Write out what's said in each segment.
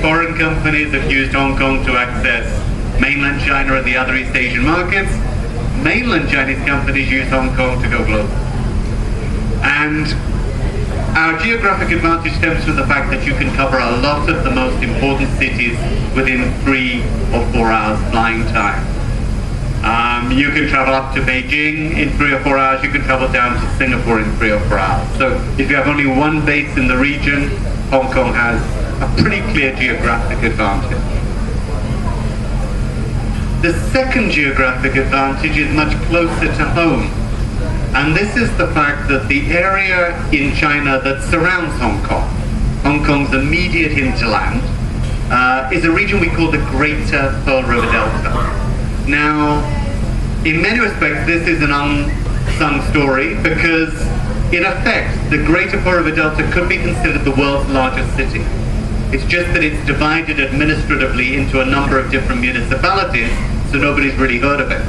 foreign companies have used Hong Kong to access mainland China and the other East Asian markets. Mainland Chinese companies use Hong Kong to go global. And our geographic advantage stems from the fact that you can cover a lot of the most important cities within 3 or 4 hours flying time. You can travel up to Beijing in 3 or 4 hours. You can travel down to Singapore in 3 or 4 hours. So if you have only one base in the region, Hong Kong has a pretty clear geographic advantage. The second geographic advantage is much closer to home. And this is the fact that the area in China that surrounds Hong Kong's immediate hinterland, is a region we call the Greater Pearl River Delta. Now, in many respects, this is an unsung story because, in effect, the Greater Pearl River Delta could be considered the world's largest city. It's just that it's divided administratively into a number of different municipalities, so nobody's really heard of it.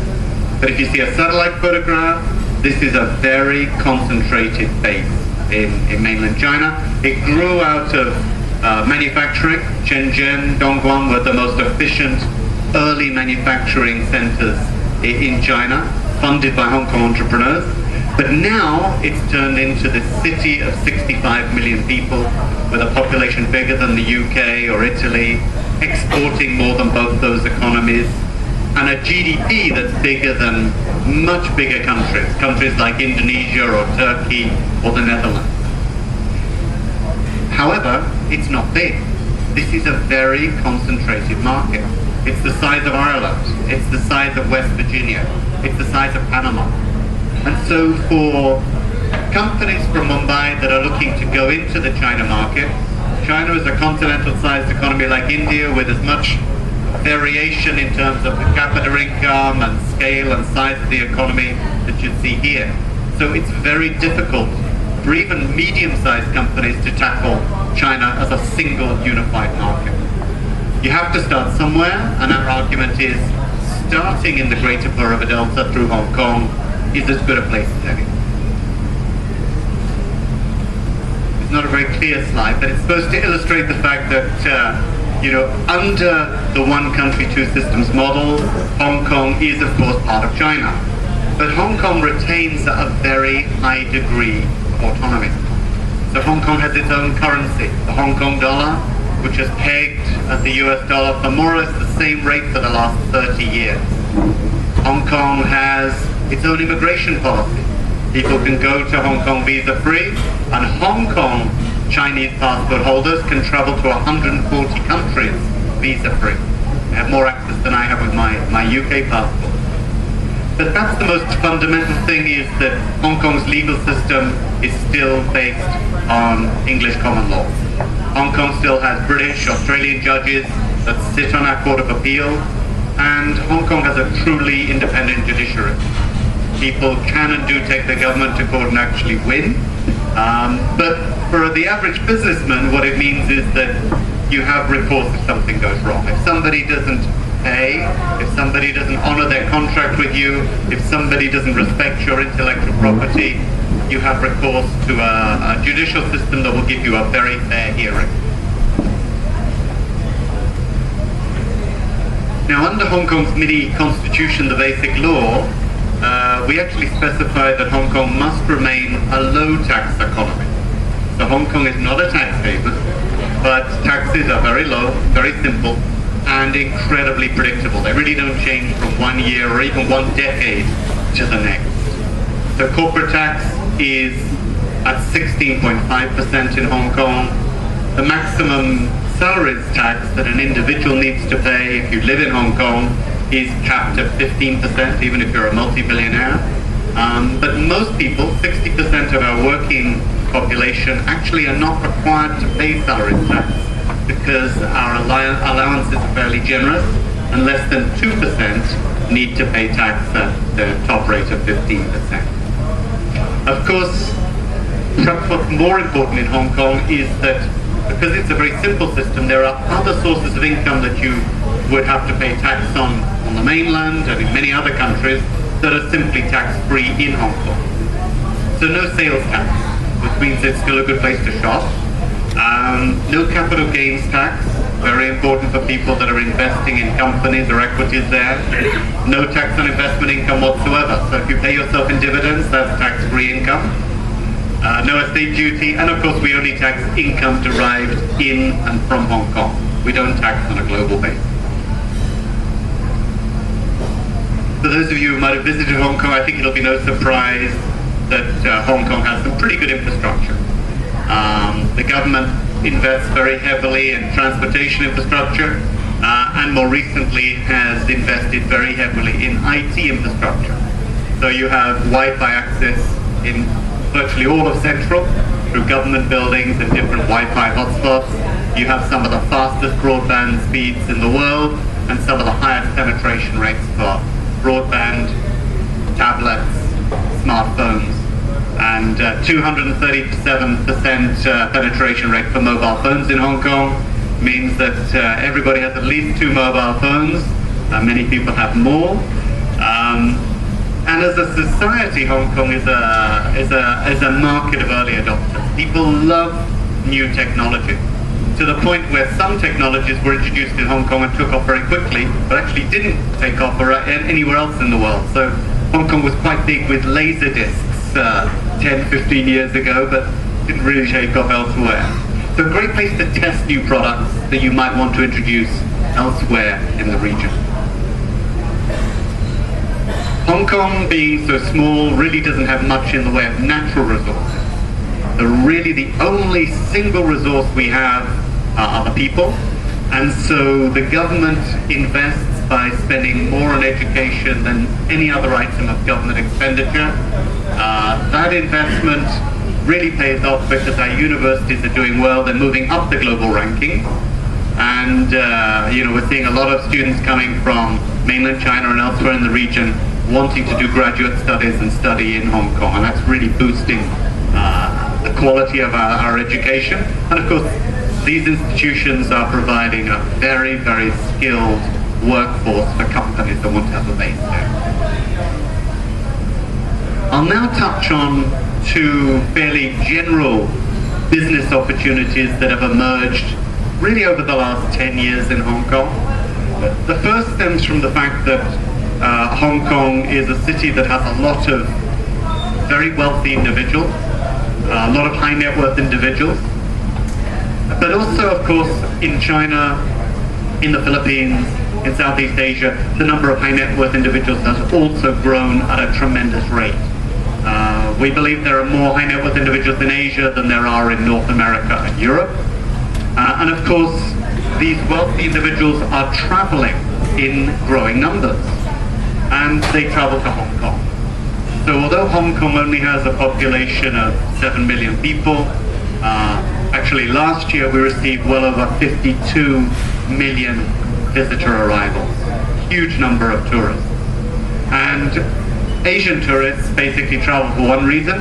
But if you see a satellite photograph, this is a very concentrated base in mainland China. It grew out of manufacturing. Shenzhen, Dongguan were the most efficient early manufacturing centers in China, funded by Hong Kong entrepreneurs. But now it's turned into the city of 65 million people with a population bigger than the UK or Italy, exporting more than both those economies, and a GDP that's bigger than much bigger countries like Indonesia or Turkey or the Netherlands. However, it's not big. This is a very concentrated market. It's the size of Ireland. It's the size of West Virginia. It's the size of Panama. And so for companies from Mumbai that are looking to go into the China market, China is a continental-sized economy like India with as much variation in terms of per capita income and scale and size of the economy that you see here. So it's very difficult for even medium-sized companies to tackle China as a single unified market. You have to start somewhere, and our argument is starting in the Greater Pearl River Delta through Hong Kong is as good a place as any. It's not a very clear slide, but it's supposed to illustrate the fact that under the one country, two systems model, Hong Kong is of course part of China. But Hong Kong retains a very high degree of autonomy. So Hong Kong has its own currency, the Hong Kong dollar, which has pegged at the US dollar for more or less the same rate for the last 30 years. Hong Kong has its own immigration policy. People can go to Hong Kong visa-free, and Hong Kong Chinese passport holders can travel to 140 countries visa-free. They have more access than I have with my UK passport. But perhaps the most fundamental thing is that Hong Kong's legal system is still based on English common law. Hong Kong still has British, Australian judges that sit on our Court of Appeal, and Hong Kong has a truly independent judiciary. People can and do take the government to court and actually win. But for the average businessman, what it means is that you have recourse if something goes wrong. If somebody doesn't pay, if somebody doesn't honor their contract with you, if somebody doesn't respect your intellectual property, you have recourse to a judicial system that will give you a very fair hearing. Now, under Hong Kong's mini constitution, the basic law, we actually specify that Hong Kong must remain a low-tax economy. So Hong Kong is not a tax haven, but taxes are very low, very simple, and incredibly predictable. They really don't change from one year or even one decade to the next. So corporate tax is at 16.5% in Hong Kong. The maximum salaries tax that an individual needs to pay if you live in Hong Kong is capped at 15%, even if you're a multi-billionaire. But most people, 60% of our working population, actually are not required to pay salaries tax because our allowances are fairly generous, and less than 2% need to pay tax at the top rate of 15%. Of course, perhaps what's more important in Hong Kong is that because it's a very simple system, there are other sources of income that you would have to pay tax on the mainland and in many other countries that are simply tax-free in Hong Kong. So no sales tax, which means it's still a good place to shop. No capital gains tax, very important for people that are investing in companies or equities there. No tax on investment income whatsoever. So if you pay yourself in dividends, that's tax-free income. No estate duty, and of course we only tax income derived in and from Hong Kong. We don't tax on a global basis. For those of you who might have visited Hong Kong, I think it'll be no surprise that Hong Kong has some pretty good infrastructure. The government invests very heavily in transportation infrastructure, and more recently has invested very heavily in IT infrastructure. So you have Wi-Fi access in virtually all of Central through government buildings and different Wi-Fi hotspots. You have some of the fastest broadband speeds in the world and some of the highest penetration rates for broadband, tablets, smartphones, and 237% penetration rate for mobile phones in Hong Kong means that everybody has at least 2 mobile phones. Many people have more. And as a society, Hong Kong is a market of early adopters. People love new technology, to the point where some technologies were introduced in Hong Kong and took off very quickly, but actually didn't take off anywhere else in the world. So Hong Kong was quite big with laser discs 10, 15 years ago, but didn't really take off elsewhere. So a great place to test new products that you might want to introduce elsewhere in the region. Hong Kong, being so small, really doesn't have much in the way of natural resources. Really the only single resource we have are the people, and so the government invests by spending more on education than any other item of government expenditure. That investment really pays off because our universities are doing well. They're moving up the global ranking, and we're seeing a lot of students coming from mainland China and elsewhere in the region wanting to do graduate studies and study in Hong Kong, and that's really boosting the quality of our education. And of course, these institutions are providing a very, very skilled workforce for companies that want to have a base there. I'll now touch on 2 fairly general business opportunities that have emerged really over the last 10 years in Hong Kong. The first stems from the fact that Hong Kong is a city that has a lot of very wealthy individuals, a lot of high net worth individuals, but also, of course, in China, in the Philippines, in Southeast Asia, the number of high net worth individuals has also grown at a tremendous rate. We believe there are more high net worth individuals in Asia than there are in North America and Europe. And of course, these wealthy individuals are traveling in growing numbers, and they travel to Hong Kong. So although Hong Kong only has a population of 7 million people, actually last year we received well over 52 million visitor arrivals. Huge number of tourists. And Asian tourists basically travel for one reason,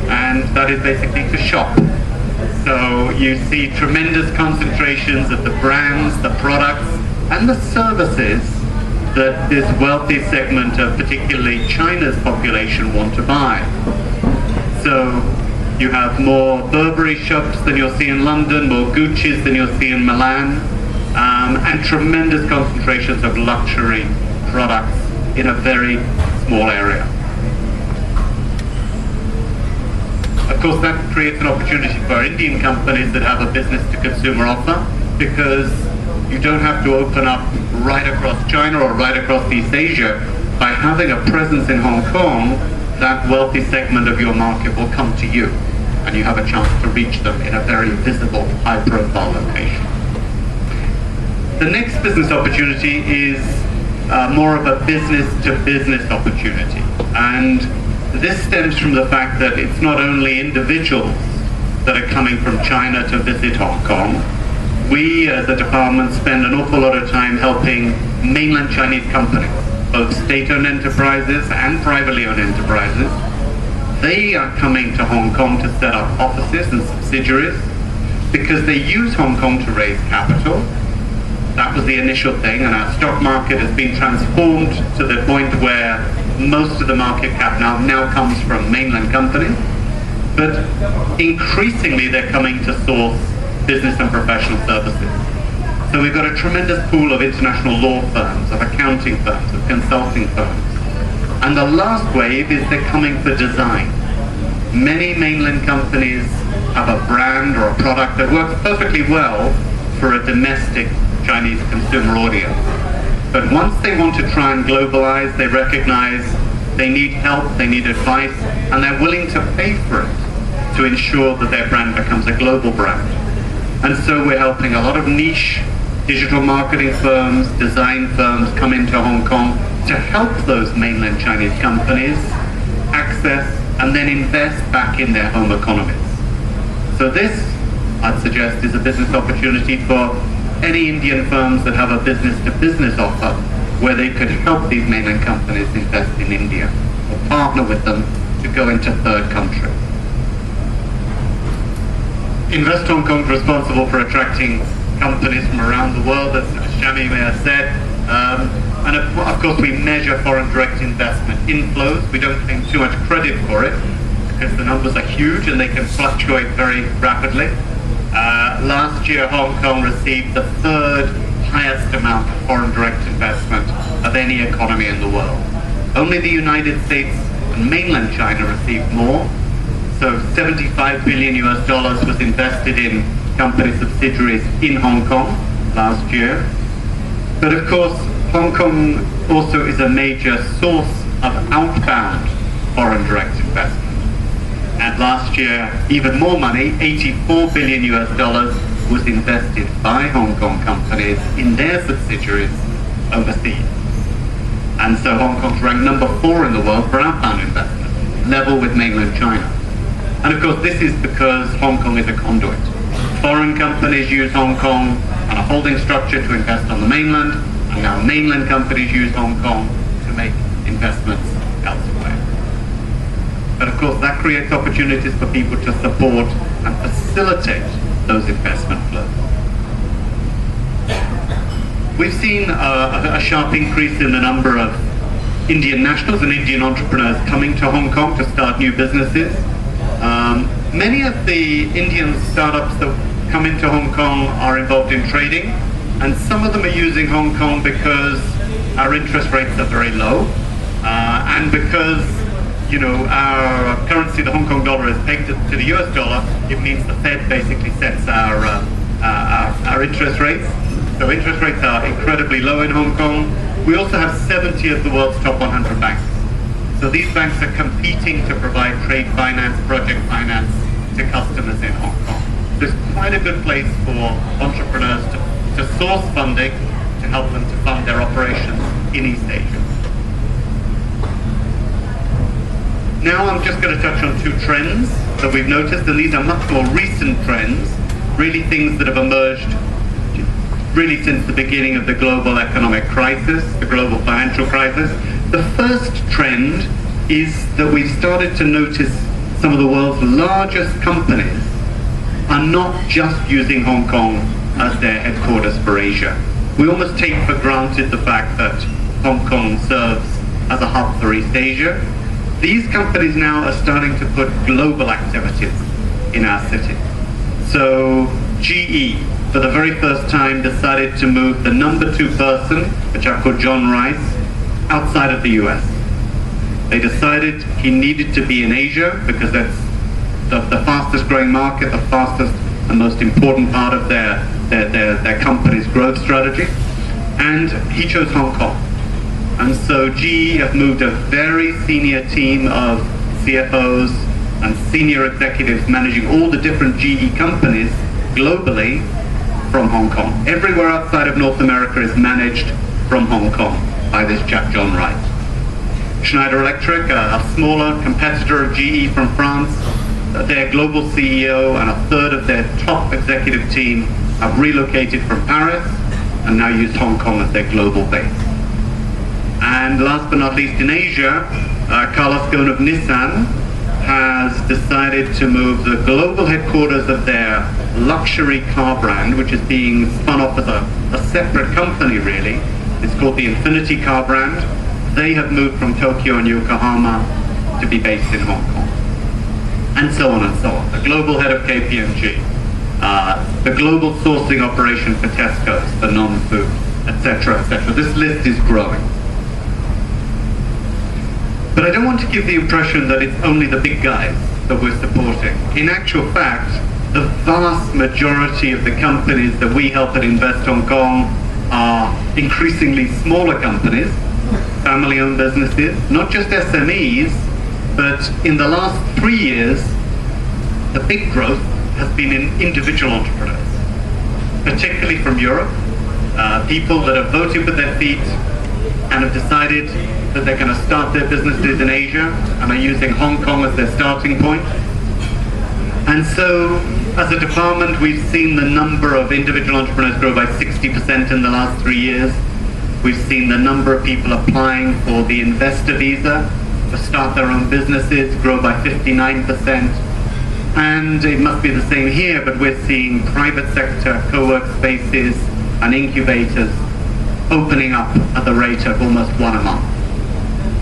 and that is basically to shop. So you see tremendous concentrations of the brands, the products, and the services that this wealthy segment of particularly China's population want to buy. So you have more Burberry shops than you'll see in London, more Gucci's than you'll see in Milan, and tremendous concentrations of luxury products in a very small area. Of course, that creates an opportunity for Indian companies that have a business-to-consumer offer, because you don't have to open up right across China or right across East Asia. By having a presence in Hong Kong, that wealthy segment of your market will come to you, and you have a chance to reach them in a very visible, high-profile location. The next business opportunity is more of a business-to-business opportunity, and this stems from the fact that it's not only individuals that are coming from China to visit Hong Kong. We, as a department, spend an awful lot of time helping mainland Chinese companies, both state-owned enterprises and privately owned enterprises. They are coming to Hong Kong to set up offices and subsidiaries because they use Hong Kong to raise capital. That was the initial thing, and our stock market has been transformed to the point where most of the market cap now comes from mainland companies. But increasingly they're coming to source business and professional services. So we've got a tremendous pool of international law firms, of accounting firms, of consulting firms. And the last wave is they're coming for design. Many mainland companies have a brand or a product that works perfectly well for a domestic Chinese consumer audience. But once they want to try and globalize, they recognize they need help, they need advice, and they're willing to pay for it to ensure that their brand becomes a global brand. And so we're helping a lot of niche digital marketing firms, design firms come into Hong Kong to help those mainland Chinese companies access and then invest back in their home economies. So this, I'd suggest, is a business opportunity for any Indian firms that have a business-to-business offer where they could help these mainland companies invest in India or partner with them to go into third countries. Invest Hong Kong is responsible for attracting companies from around the world, as Shami may have said. And of course we measure foreign direct investment inflows. We don't claim too much credit for it because the numbers are huge and they can fluctuate very rapidly. Last year Hong Kong received the third highest amount of foreign direct investment of any economy in the world. Only the United States and mainland China received more. So $75 billion was invested in company subsidiaries in Hong Kong last year. But of course, Hong Kong also is a major source of outbound foreign direct investment. And last year, even more money, $84 billion was invested by Hong Kong companies in their subsidiaries overseas. And so Hong Kong's ranked number 4 in the world for outbound investment, level with mainland China. And of course, this is because Hong Kong is a conduit. Foreign companies use Hong Kong on a holding structure to invest on the mainland, and now mainland companies use Hong Kong to make investments elsewhere. But of course, that creates opportunities for people to support and facilitate those investment flows. We've seen a sharp increase in the number of Indian nationals and Indian entrepreneurs coming to Hong Kong to start new businesses. Many of the Indian startups that come into Hong Kong are involved in trading, and some of them are using Hong Kong because our interest rates are very low, and because our currency, the Hong Kong dollar, is pegged to the US dollar. It means the Fed basically sets our interest rates. So interest rates are incredibly low in Hong Kong. We also have 70 of the world's top 100 banks. So these banks are competing to provide trade finance, project finance to customers in Hong Kong. So it's quite a good place for entrepreneurs to source funding to help them to fund their operations in East Asia. Now I'm just going to touch on 2 trends that we've noticed, and these are much more recent trends, really things that have emerged really since the beginning of the global economic crisis, the global financial crisis. The first trend is that we've started to notice some of the world's largest companies are not just using Hong Kong as their headquarters for Asia. We almost take for granted the fact that Hong Kong serves as a hub for East Asia. These companies now are starting to put global activities in our city. So GE, for the very first time, decided to move the number 2 person, a chap called John Rice, outside of the US. They decided he needed to be in Asia because that's the fastest growing market, the fastest and most important part of their company's growth strategy. And he chose Hong Kong. And so GE have moved a very senior team of CFOs and senior executives managing all the different GE companies globally from Hong Kong. Everywhere outside of North America is managed from Hong Kong by this chap, John Wright. Schneider Electric, a smaller competitor of GE from France, their global CEO and a third of their top executive team have relocated from Paris and now use Hong Kong as their global base. And last but not least, in Asia, Carlos Ghosn of Nissan has decided to move the global headquarters of their luxury car brand, which is being spun off as a separate company really. It's called the Infinity car brand. They have moved from Tokyo and Yokohama to be based in Hong Kong. And so on and so on. The global head of KPMG, the global sourcing operation for Tesco's, for non-food, etc., etc. This list is growing. But I don't want to give the impression that it's only the big guys that we're supporting. In actual fact, the vast majority of the companies that we help at Invest Hong Kong are increasingly smaller companies, family-owned businesses, not just SMEs, but in the last 3 years, the big growth has been in individual entrepreneurs, particularly from Europe, people that have voted with their feet and have decided that they're going to start their businesses in Asia and are using Hong Kong as their starting point. And so, as a department, we've seen the number of individual entrepreneurs grow by 60% in the last 3 years. We've seen the number of people applying for the investor visa to start their own businesses grow by 59%. And it must be the same here, but we're seeing private sector co-work spaces and incubators opening up at the rate of almost one a month.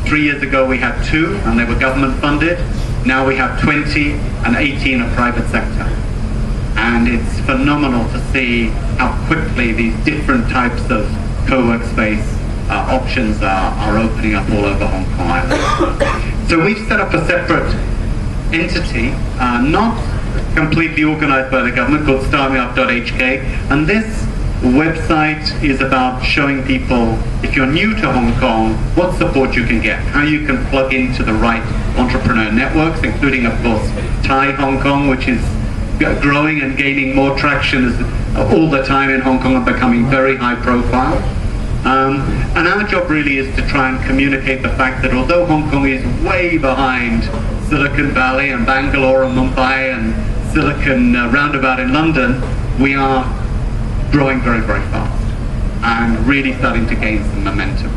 3 years ago we had 2 and they were government funded. Now we have 20 and 18 are private sector. And it's phenomenal to see how quickly these different types of co-work space options are opening up all over Hong Kong Island. So we've set up a separate entity, not completely organized by the government, called starmeup.hk, and this website is about showing people, if you're new to Hong Kong, what support you can get, how you can plug into the right entrepreneur networks, including, of course, Thai Hong Kong, which is growing and gaining more traction all the time in Hong Kong and becoming very high profile. And our job really is to try and communicate the fact that although Hong Kong is way behind Silicon Valley and Bangalore and Mumbai and Silicon Roundabout in London, we are growing very, very fast and really starting to gain some momentum.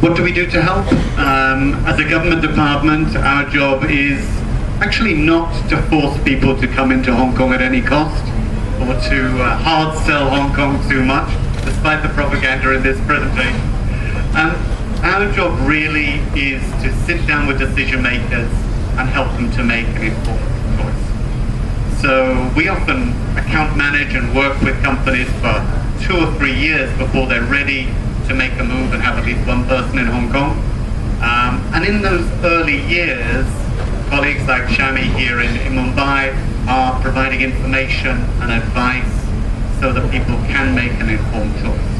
What do we do to help? As a government department, our job is actually not to force people to come into Hong Kong at any cost or to hard sell Hong Kong too much, despite the propaganda in this presentation. Our job really is to sit down with decision makers and help them to make an informed choice. So we often account manage and work with companies for 2 or 3 years before they're ready to make a move and have at least one person in Hong Kong. And in those early years, colleagues like Shami here in Mumbai are providing information and advice so that people can make an informed choice.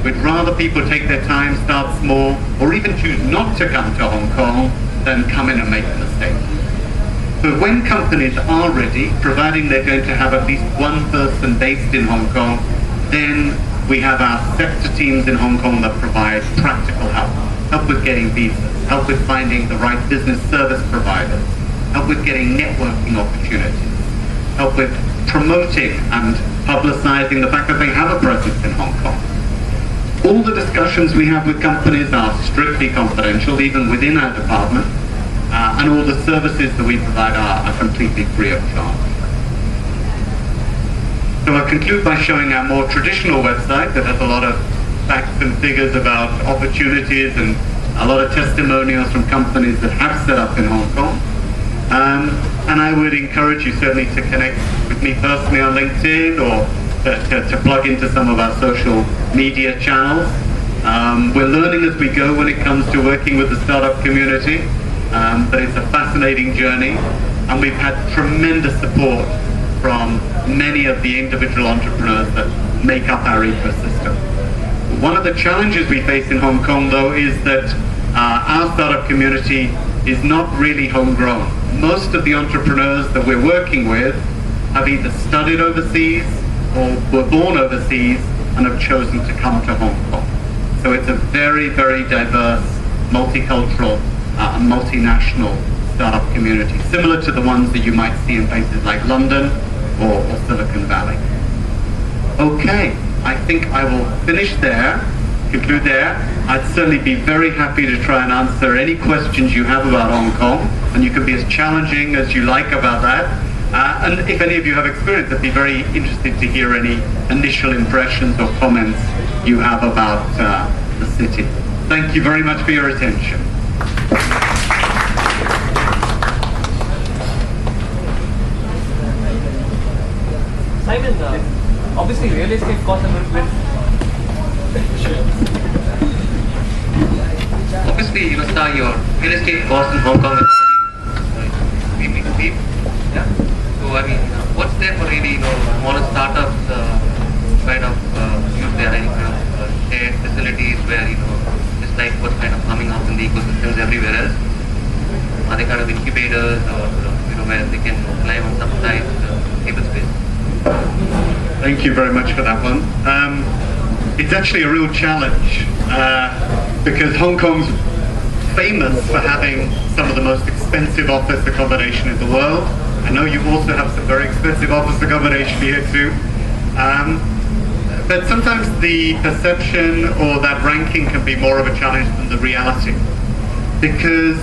We'd rather people take their time, start small, or even choose not to come to Hong Kong than come in and make a mistake. But when companies are ready, providing they're going to have at least one person based in Hong Kong, then we have our sector teams in Hong Kong that provide practical help with getting visas, help with finding the right business service providers, help with getting networking opportunities, help with promoting and publicizing the fact that they have a presence in Hong Kong. All the discussions we have with companies are strictly confidential, even within our department, and all the services that we provide are completely free of charge. So I'll conclude by showing our more traditional website that has a lot of facts and figures about opportunities and a lot of testimonials from companies that have set up in Hong Kong. And I would encourage you certainly to connect with me personally on LinkedIn or to plug into some of our social media channels. We're learning as we go when it comes to working with the startup community, but it's a fascinating journey, and we've had tremendous support from many of the individual entrepreneurs that make up our ecosystem. One of the challenges we face in Hong Kong, though, is that our startup community is not really homegrown. Most of the entrepreneurs that we're working with have either studied overseas or were born overseas and have chosen to come to Hong Kong. So it's a very, very diverse, multicultural, and multinational startup community, similar to the ones that you might see in places like London or Silicon Valley. Okay, I think I will finish there, conclude there. I'd certainly be very happy to try and answer any questions you have about Hong Kong, and you can be as challenging as you like about that. And if any of you have experience, I'd be very interested to hear any initial impressions or comments you have about the city. Thank you very much for your attention. I mean, obviously real estate costs a little bit. Obviously, Star, your real estate costs in Hong Kong are really steep. Yeah. So, I mean, what's there for really, smaller startups kind of use their kind of shared facilities where, just like what's kind of coming up in the ecosystems everywhere else? Are they kind of incubators or, where they can rely on subsidized table space? Thank you very much for that one. It's actually a real challenge because Hong Kong's famous for having some of the most expensive office accommodation in the world. I know you also have some very expensive office accommodation here too. But sometimes the perception or that ranking can be more of a challenge than the reality. Because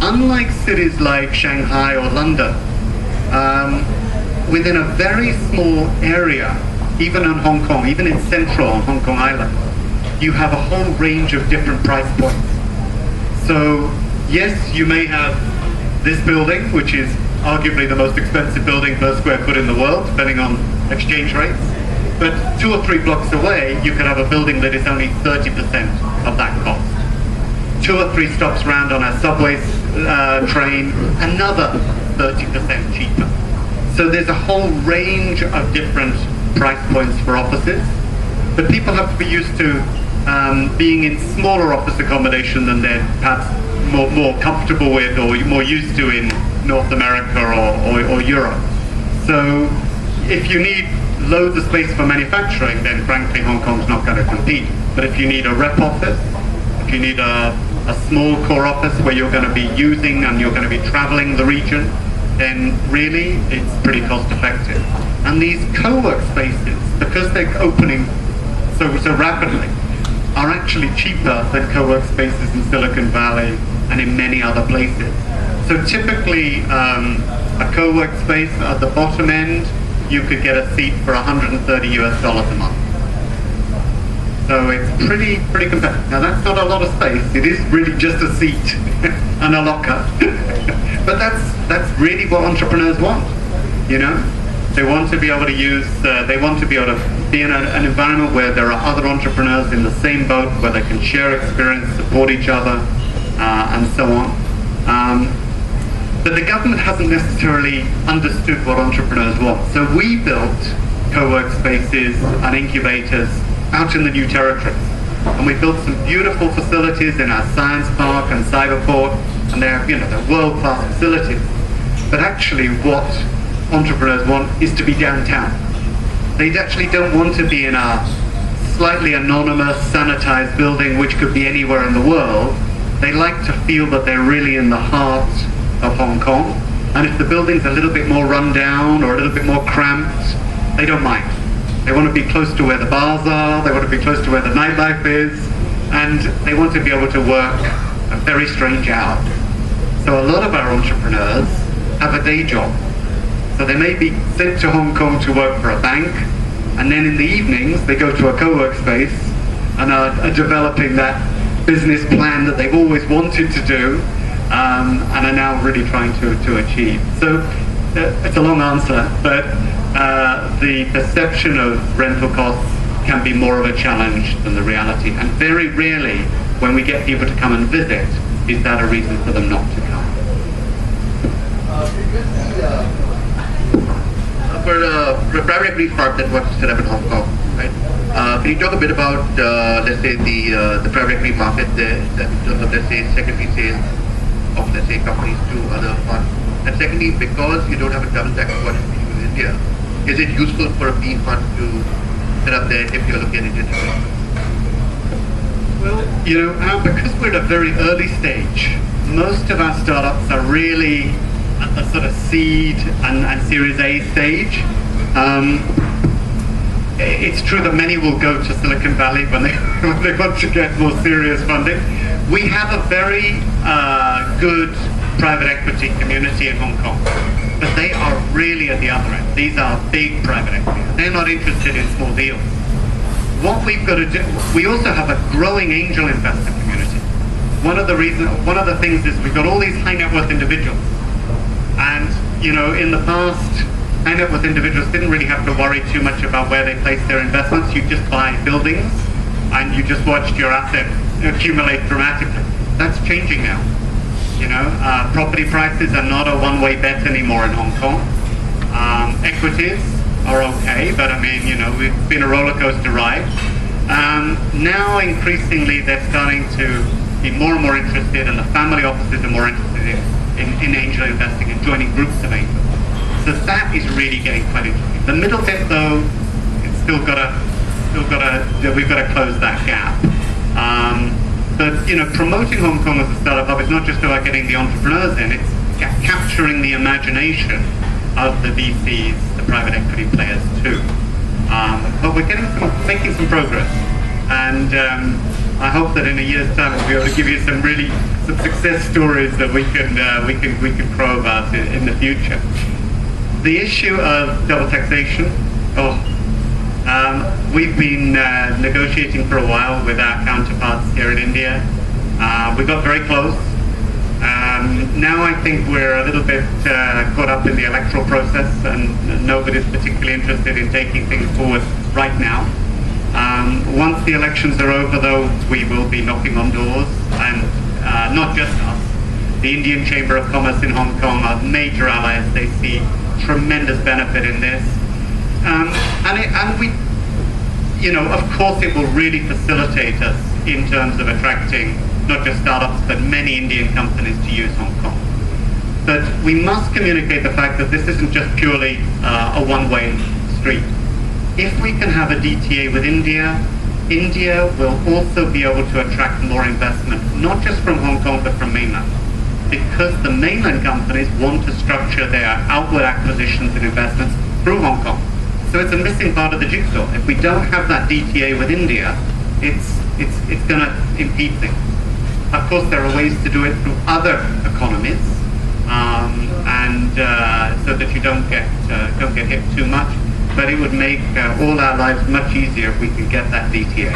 unlike cities like Shanghai or London, within a very small area, even in Hong Kong, even in central Hong Kong Island, you have a whole range of different price points. So yes, you may have this building, which is arguably the most expensive building per square foot in the world, depending on exchange rates. But 2 or 3 blocks away, you could have a building that is only 30% of that cost. 2 or 3 stops round on a subway train, another 30% cheaper. So there's a whole range of different price points for offices. But people have to be used to being in smaller office accommodation than they're perhaps more comfortable with or more used to in North America or Europe. So if you need loads of space for manufacturing, then frankly Hong Kong's not going to compete. But if you need a rep office, if you need a small core office where you're going to be using and you're going to be traveling the region, then really it's pretty cost effective. And these co-work spaces, because they're opening so rapidly, are actually cheaper than co-work spaces in Silicon Valley and in many other places. So typically a co-work space at the bottom end, you could get a seat for $130 a month. So it's pretty competitive. Now that's not a lot of space. It is really just a seat and a locker. But that's really what entrepreneurs want. They want to be able to use. They want to be able to be in an environment where there are other entrepreneurs in the same boat, where they can share experience, support each other, and so on. But the government hasn't necessarily understood what entrepreneurs want. So we built co-work spaces and incubators out in the new territories. And we built some beautiful facilities in our science park and cyberport, and they're world-class facilities. But actually what entrepreneurs want is to be downtown. They actually don't want to be in a slightly anonymous, sanitized building which could be anywhere in the world. They like to feel that they're really in the heart of Hong Kong. And if the building's a little bit more run down or a little bit more cramped, they don't mind. They want to be close to where the bars are, they want to be close to where the nightlife is, and they want to be able to work a very strange hours. So a lot of our entrepreneurs have a day job. So they may be sent to Hong Kong to work for a bank, and then in the evenings they go to a co-work space and are developing that business plan that they've always wanted to do, and are now really trying to achieve. So it's a long answer, but the perception of rental costs can be more of a challenge than the reality. And very rarely, when we get people to come and visit, is that a reason for them not to come. For the private equity fund that was set up in Hong Kong, right? Can you talk a bit about, let's say, the private equity market there, in terms of, let's say, secondary sales of, let's say, companies to other funds? And secondly, because you don't have a double tax contribution in India, is it useful for a PE fund to set up there if you're looking at Indian investment? Well, because we're at a very early stage, most of our startups are really at the sort of seed and Series A stage. It's true that many will go to Silicon Valley when they want to get more serious funding. We have a very good private equity community in Hong Kong, but they are really at the other end. These are big private equity. They're not interested in small deals. What we've got to do, we also have a growing angel investor community. One of the things is we've got all these high net worth individuals, and in the past end up with individuals didn't really have to worry too much about where they place their investments. You just buy buildings and you just watched your asset accumulate dramatically. That's changing now. Property prices are not a one-way bet anymore in Hong Kong. Equities are okay, but it's been a roller coaster ride. Now increasingly they're starting to be more and more interested, and the family offices are more interested in angel investing and joining groups of angels. So that is really getting quite interesting. The middle bit though, it's we've got to close that gap. But promoting Hong Kong as a startup hub is not just about getting the entrepreneurs in, it's capturing the imagination of the VCs, the private equity players too. But we're making some progress, and I hope that in a year's time we'll be able to give you some success stories that we can crow about in the future. The issue of double taxation. We've been negotiating for a while with our counterparts here in India. We got very close. Now I think we're a little bit caught up in the electoral process, and nobody's particularly interested in taking things forward right now. Once the elections are over, though, we will be knocking on doors, and not just us. The Indian Chamber of Commerce in Hong Kong are major allies. They see tremendous benefit in this. And we, of course it will really facilitate us in terms of attracting not just startups, but many Indian companies to use Hong Kong. But we must communicate the fact that this isn't just purely a one-way street. If we can have a DTA with India, India will also be able to attract more investment, not just from Hong Kong, but from mainland. Because the mainland companies want to structure their outward acquisitions and investments through Hong Kong. So it's a missing part of the jigsaw. If we don't have that DTA with India, it's going to impede things. Of course, there are ways to do it through other economies, and so that you don't get hit too much. But it would make all our lives much easier if we could get that DTA.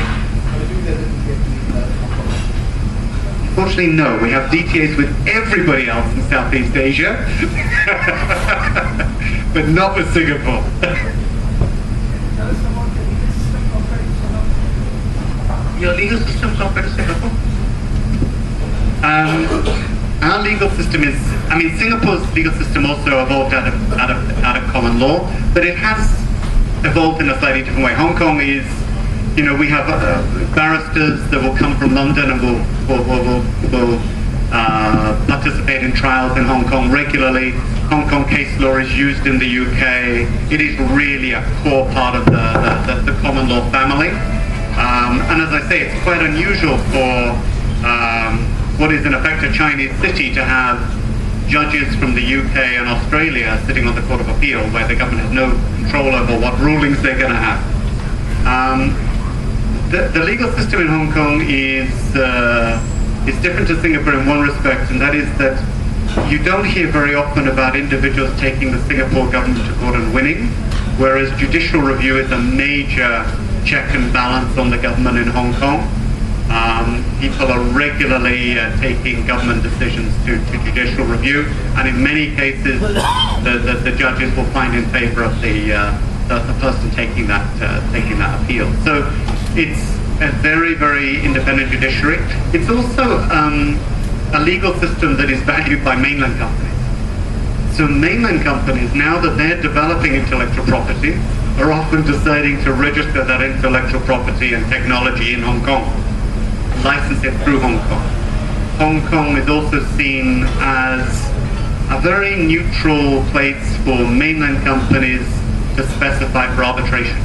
Unfortunately, no. We have DTAs with everybody else in Southeast Asia, but not with Singapore. Your legal system compared to Singapore? Our legal system is, Singapore's legal system also evolved out of common law, but it has evolved in a slightly different way. Hong Kong is, we have barristers that will come from London and will participate in trials in Hong Kong regularly. Hong Kong case law is used in the UK. It is really a core part of the common law family. And as I say, it's quite unusual for what is in effect a Chinese city to have judges from the UK and Australia sitting on the Court of Appeal, where the government has no control over what rulings they're going to have. The legal system in Hong Kong is different to Singapore in one respect, and that is that you don't hear very often about individuals taking the Singapore government to court and winning, whereas judicial review is a major check and balance on the government in Hong Kong. People are regularly taking government decisions to judicial review, and in many cases the judges will find in favor of the person taking that appeal. So it's a very, very independent judiciary. It's also a legal system that is valued by mainland companies. So mainland companies, now that they're developing intellectual property, are often deciding to register that intellectual property and technology in Hong Kong, license it through Hong Kong. Hong Kong is also seen as a very neutral place for mainland companies to specify for arbitration.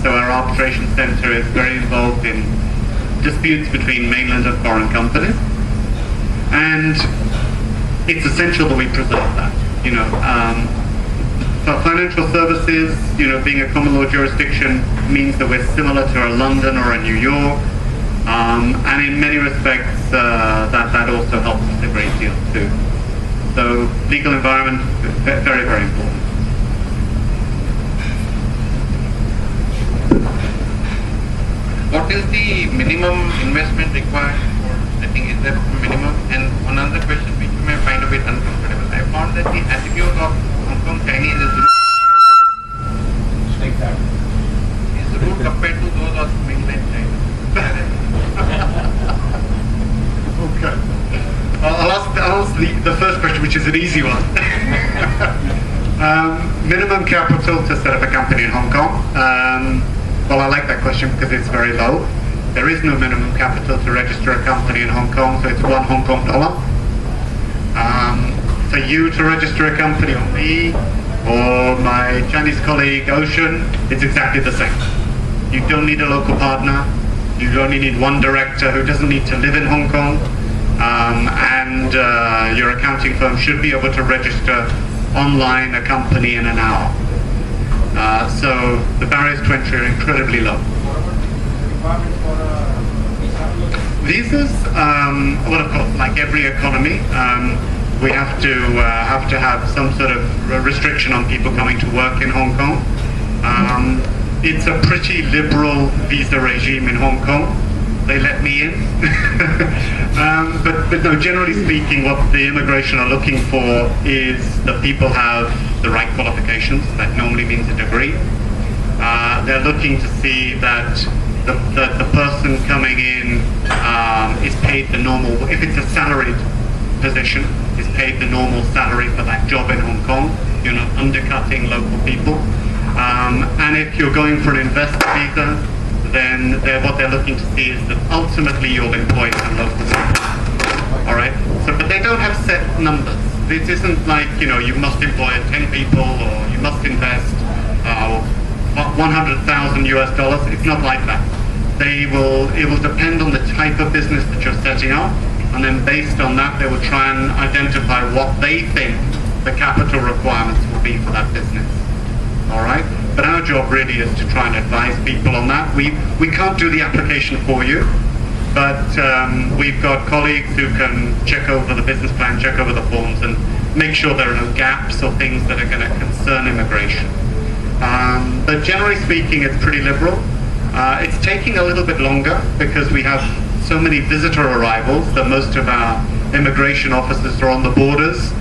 So our arbitration center is very involved in disputes between mainland and foreign companies, and it's essential that we preserve that. For financial services, being a common law jurisdiction means that we're similar to a London or a New York, and in many respects that also helps us a great deal too. So legal environment, very, very important. What is the minimum investment required for setting? Is there a minimum? And another question which you may find a bit uncomfortable. I found that the attitude of Hong Kong Chinese is Is rude compared to those of mainland China. Okay. I'll ask the first question, which is an easy one. Minimum capital to set up a company in Hong Kong. Well, I like that question because it's very low. There is no minimum capital to register a company in Hong Kong, so it's $1 Hong Kong. For you to register a company, or me, or my Chinese colleague Ocean, it's exactly the same. You don't need a local partner. You only need one director who doesn't need to live in Hong Kong. And your accounting firm should be able to register online a company in an hour. So the barriers to entry are incredibly low. Visas, well, of course, like every economy, we have to have some sort of restriction on people coming to work in Hong Kong. It's a pretty liberal visa regime in Hong Kong. They let me in. but no, generally speaking, what the immigration are looking for is that people have the right qualifications. That normally means a degree. They're looking to see that the person coming in is paid the normal, if it's a salaried position, is paid the normal salary for that job in Hong Kong. You're not undercutting local people. And if you're going for an investor visa, then what they're looking to see is that ultimately you'll employ some local people. All right. So, but they don't have set numbers. This isn't like, you know, you must employ 10 people or you must invest $100,000 US. It's not like that. It will depend on the type of business that you're setting up, and then based on that, they will try and identify what they think the capital requirements will be for that business. All right. But our job really is to try and advise people on that. We can't do the application for you, but we've got colleagues who can check over the business plan, check over the forms, and make sure there are no gaps or things that are going to concern immigration. But generally speaking, it's pretty liberal. It's taking a little bit longer because we have so many visitor arrivals that most of our immigration officers are on the borders,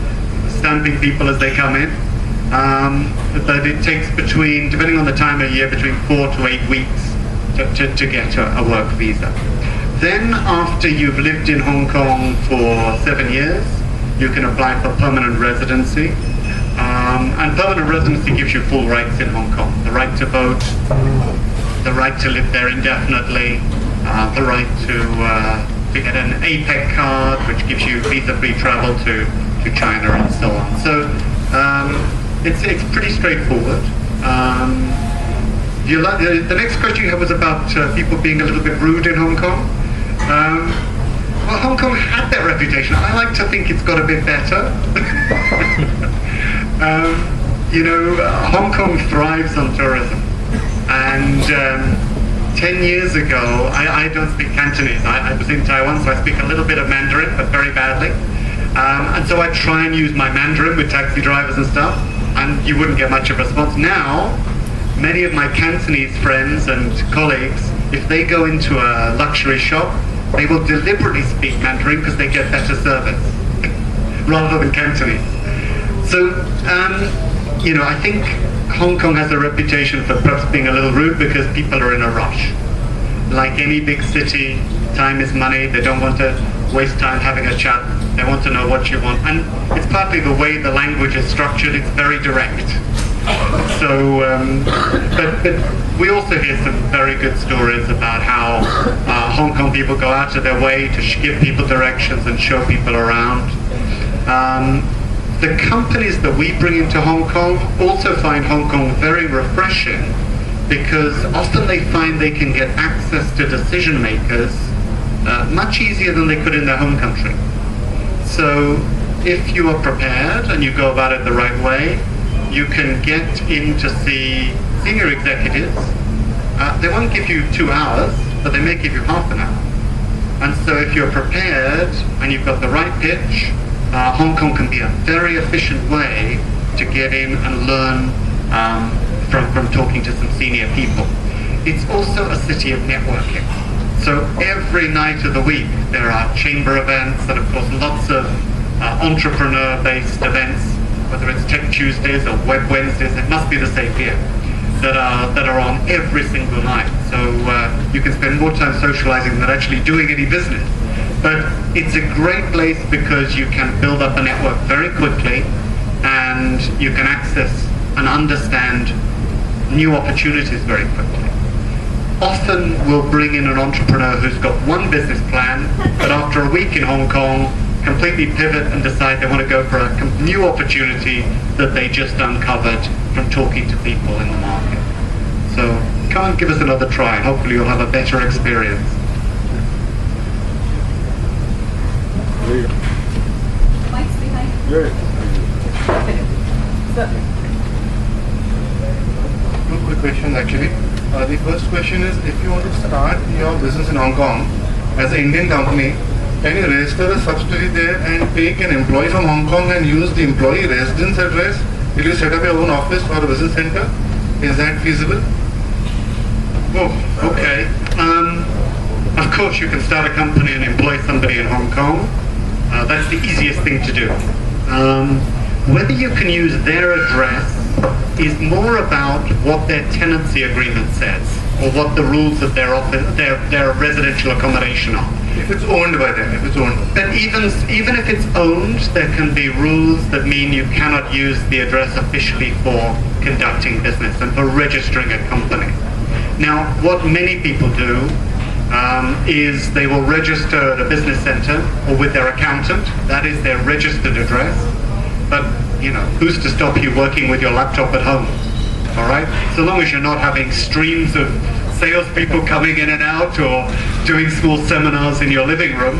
stamping people as they come in. But it takes depending on the time of year, between 4 to 8 weeks to get a work visa. Then after you've lived in Hong Kong for 7 years, you can apply for permanent residency. And permanent residency gives you full rights in Hong Kong. The right to vote, the right to live there indefinitely, the right to get an APEC card, which gives you visa-free travel to China and so on. So it's pretty straightforward. The next question you had was about people being a little bit rude in Hong Kong. Well, Hong Kong had that reputation. I like to think it's got a bit better. Hong Kong thrives on tourism. And 10 years ago, I don't speak Cantonese. I was in Taiwan, so I speak a little bit of Mandarin, but very badly. And so I try and use my Mandarin with taxi drivers and stuff, and you wouldn't get much of a response. Now, many of my Cantonese friends and colleagues, if they go into a luxury shop, they will deliberately speak Mandarin because they get better service rather than Cantonese. So, I think Hong Kong has a reputation for perhaps being a little rude because people are in a rush. Like any big city, time is money. They don't want to waste time having a chat. They want to know what you want. And it's partly the way the language is structured. It's very direct. So, but we also hear some very good stories about how Hong Kong people go out of their way to give people directions and show people around. The companies that we bring into Hong Kong also find Hong Kong very refreshing because often they find they can get access to decision makers much easier than they could in their home country. So if you are prepared and you go about it the right way, you can get in to see senior executives. They won't give you 2 hours, but they may give you half an hour. And so if you're prepared and you've got the right pitch, Hong Kong can be a very efficient way to get in and learn from talking to some senior people. It's also a city of networking. So every night of the week there are chamber events and of course lots of entrepreneur-based events, whether it's Tech Tuesdays or Web Wednesdays. It must be the same here. that are on every single night. So you can spend more time socializing than actually doing any business. But it's a great place because you can build up a network very quickly, and you can access and understand new opportunities very quickly. Often we'll bring in an entrepreneur who's got one business plan, but after a week in Hong Kong, completely pivot and decide they want to go for a new opportunity that they just uncovered from talking to people in the market. So come and give us another try, and hopefully you'll have a better experience. Mike's behind. Two quick questions actually. The first question is, if you want to start your business in Hong Kong as an Indian company, can you register a subsidiary there and take an employee from Hong Kong and use the employee residence address? Will you set up your own office or a business center? Is that feasible? Oh, okay. Of course you can start a company and employ somebody in Hong Kong. That's the easiest thing to do. Whether you can use their address is more about what their tenancy agreement says, or what the rules of their residential accommodation are. If it's owned by them, if it's owned. But even if it's owned, there can be rules that mean you cannot use the address officially for conducting business and for registering a company. Now, what many people do is they will register at a business center or with their accountant. That is their registered address. But, you know, who's to stop you working with your laptop at home? All right? So long as you're not having streams of salespeople coming in and out or doing small seminars in your living room,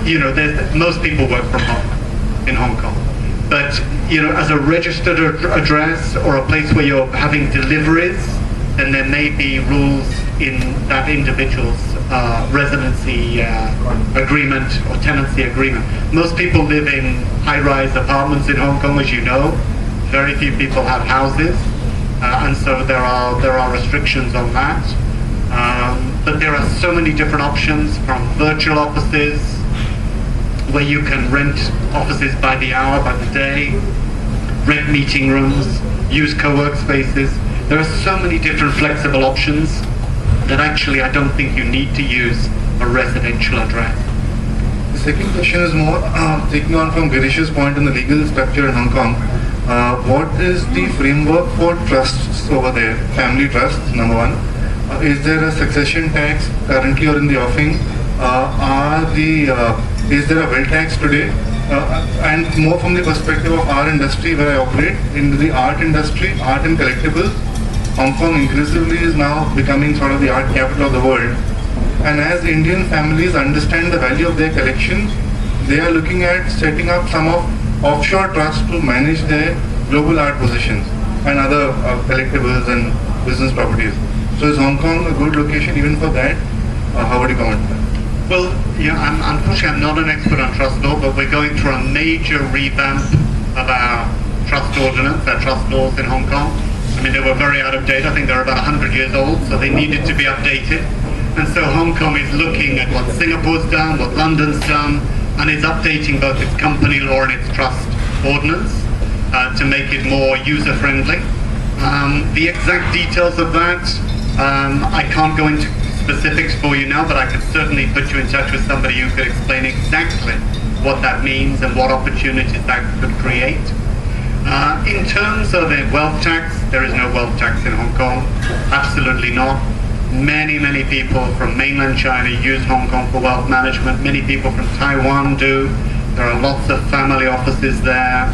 you know, most people work from home in Hong Kong. But, you know, as a registered address or a place where you're having deliveries, then there may be rules in that individual's residency agreement or tenancy agreement. Most people live in high-rise apartments in Hong Kong, as you know. Very few people have houses, and so there are restrictions on that. But there are so many different options, from virtual offices, where you can rent offices by the hour, by the day, rent meeting rooms, use co-work spaces. There are so many different flexible options that actually I don't think you need to use a residential address. The second question is more taking on from Girish's point on the legal structure in Hong Kong. What is the framework for trusts over there? Family trusts, number one. Is there a succession tax currently or in the offing? Is there a wealth tax today? And more from the perspective of our industry where I operate, in the art industry, art and collectibles, Hong Kong increasingly is now becoming sort of the art capital of the world. And as Indian families understand the value of their collections, they are looking at setting up some of offshore trusts to manage their global art possessions and other collectibles and business properties. So is Hong Kong a good location even for that? How would you comment on that? Well, yeah, unfortunately I'm not an expert on trust law, but we're going through a major revamp of our trust ordinance, our trust laws in Hong Kong. I mean, they were very out of date. I think they're about 100 years old, so they needed to be updated. And so Hong Kong is looking at what Singapore's done, what London's done, and is updating both its company law and its trust ordinance to make it more user-friendly. The exact details of that, I can't go into specifics for you now, but I could certainly put you in touch with somebody who could explain exactly what that means and what opportunities that could create. In terms of a wealth tax, there is no wealth tax in Hong Kong. Absolutely not. Many people from mainland China use Hong Kong for wealth management. Many people from Taiwan do. There are lots of family offices there.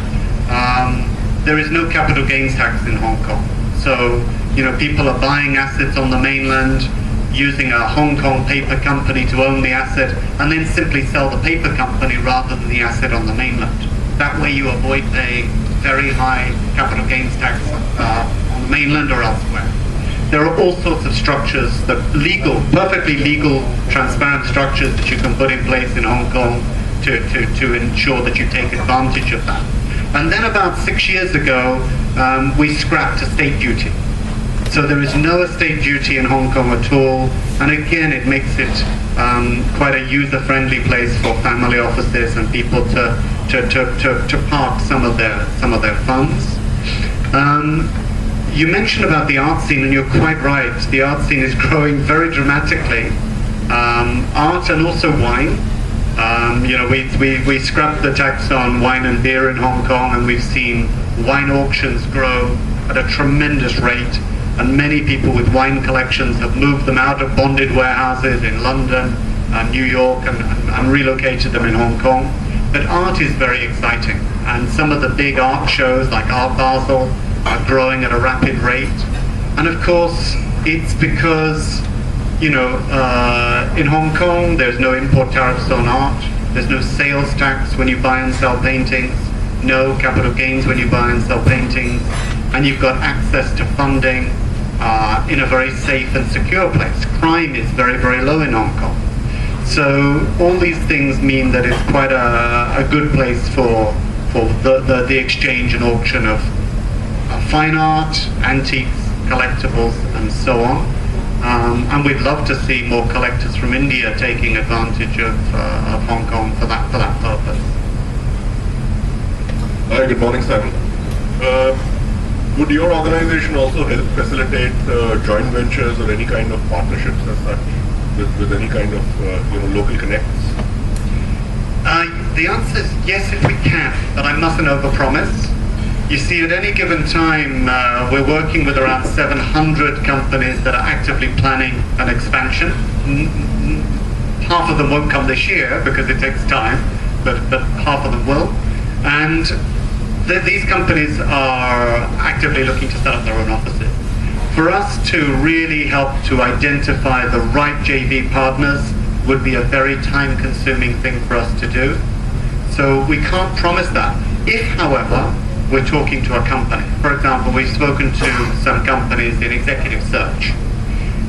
There is no capital gains tax in Hong Kong. So, you know, people are buying assets on the mainland, using a Hong Kong paper company to own the asset, and then simply sell the paper company rather than the asset on the mainland. That way you avoid paying very high capital gains tax on the mainland or elsewhere. There are all sorts of structures, perfectly legal, transparent structures that you can put in place in Hong Kong to ensure that you take advantage of that. And then about 6 years ago, we scrapped estate duty. So there is no estate duty in Hong Kong at all, and again it makes it quite a user-friendly place for family offices and people to park some of their funds. You mentioned about the art scene, and you're quite right. The art scene is growing very dramatically. Art and also wine. We scrapped the tax on wine and beer in Hong Kong, and we've seen wine auctions grow at a tremendous rate. And many people with wine collections have moved them out of bonded warehouses in London and New York and relocated them in Hong Kong. But art is very exciting, and some of the big art shows like Art Basel are growing at a rapid rate. And of course, it's because, in Hong Kong, there's no import tariffs on art, there's no sales tax when you buy and sell paintings, no capital gains when you buy and sell paintings, and you've got access to funding in a very safe and secure place. Crime is very, very low in Hong Kong. So all these things mean that it's quite a good place for the exchange and auction of fine art, antiques, collectibles, and so on. And we'd love to see more collectors from India taking advantage of Hong Kong for that purpose. Hi, good morning, Simon. Would your organization also help facilitate joint ventures or any kind of partnerships as such with any kind of local connects? The answer is yes, if we can, but I mustn't overpromise. You see, at any given time, we're working with around 700 companies that are actively planning an expansion. Half of them won't come this year because it takes time, but half of them will. And these companies are actively looking to set up their own offices. For us to really help to identify the right JV partners would be a very time-consuming thing for us to do. So we can't promise that. If, however, we're talking to a company, for example, we've spoken to some companies in executive search,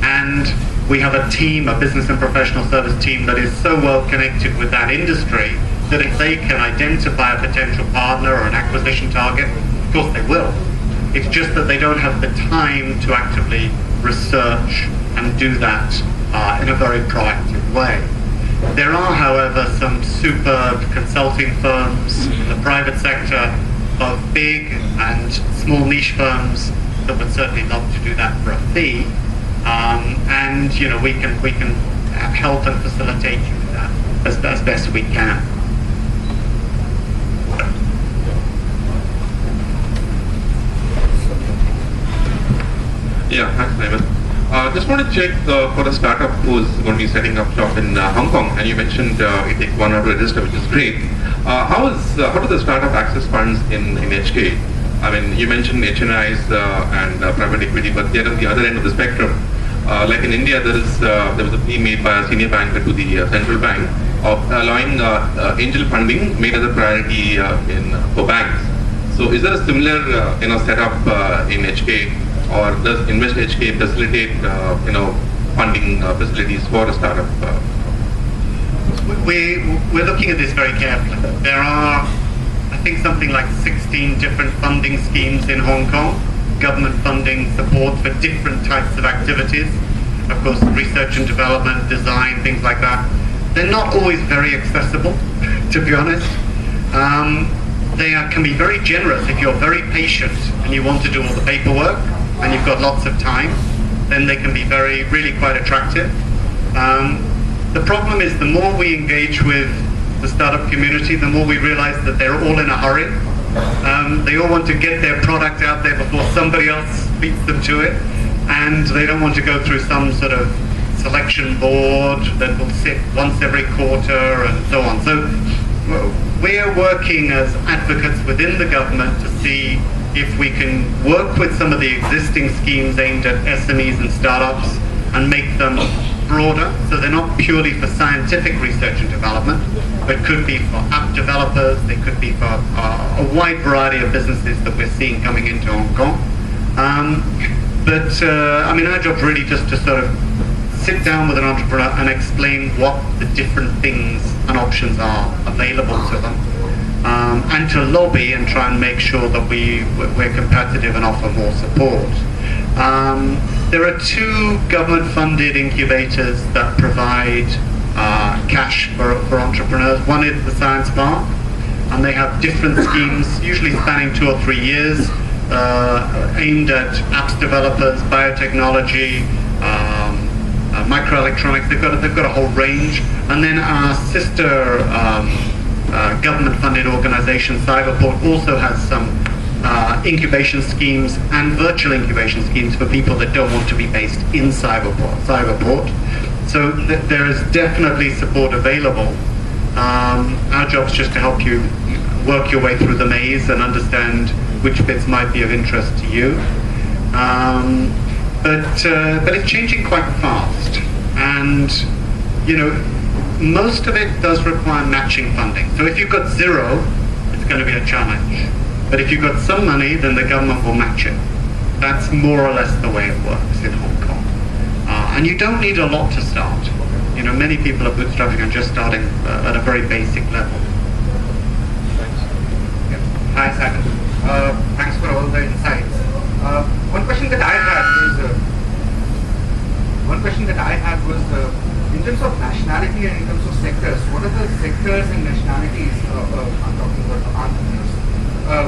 and we have a team, a business and professional service team that is so well connected with that industry that if they can identify a potential partner or an acquisition target, of course they will. It's just that they don't have the time to actively research and do that in a very proactive way. There are, however, some superb consulting firms in the private sector, both big and small niche firms, that would certainly love to do that for a fee. And we can help and facilitate you with that as best we can. Yeah, thanks, Simon. Just want to check for a startup who's going to be setting up shop in Hong Kong, and you mentioned it takes 1 hour to register, which is great. How does the startup access funds in HK? I mean, you mentioned HNIs and private equity, but they're on the other end of the spectrum. Like in India, there was a plea made by a senior banker to the central bank of allowing angel funding made as a priority for banks. So, is there a similar setup in HK? Or does Invest HK facilitate, funding facilities for a startup? We're looking at this very carefully. There are, I think, something like 16 different funding schemes in Hong Kong, government funding support for different types of activities. Of course, research and development, design, things like that. They're not always very accessible, to be honest. They can be very generous if you're very patient and you want to do all the paperwork and you've got lots of time, then they can be really quite attractive. The problem is the more we engage with the startup community, the more we realize that they're all in a hurry. They all want to get their product out there before somebody else beats them to it, and they don't want to go through some sort of selection board that will sit once every quarter and so on. So we're working as advocates within the government to see if we can work with some of the existing schemes aimed at SMEs and startups and make them broader, so they're not purely for scientific research and development, but could be for app developers, they could be for a wide variety of businesses that we're seeing coming into Hong Kong. Our job's really just to sort of sit down with an entrepreneur and explain what the different things and options are available to them. And to lobby and try and make sure that we're competitive and offer more support. There are 2 government-funded incubators that provide cash for entrepreneurs. One is the Science Park, and they have different schemes, usually spanning 2 or 3 years, aimed at apps developers, biotechnology, microelectronics. They've got a whole range. And then our sister government-funded organization, Cyberport, also has some incubation schemes and virtual incubation schemes for people that don't want to be based in Cyberport. So there is definitely support available. Our job's just to help you work your way through the maze and understand which bits might be of interest to you. But it's changing quite fast, and most of it does require matching funding. So if you've got zero, it's going to be a challenge. But if you've got some money, then the government will match it. That's more or less the way it works in Hong Kong. And you don't need a lot to start. Many people are bootstrapping and just starting at a very basic level. Yeah. Hi, Simon. Thanks for all the insights. One question that I had was, in terms of nationality and in terms of sectors, what are the sectors and nationalities, I'm talking about entrepreneurs,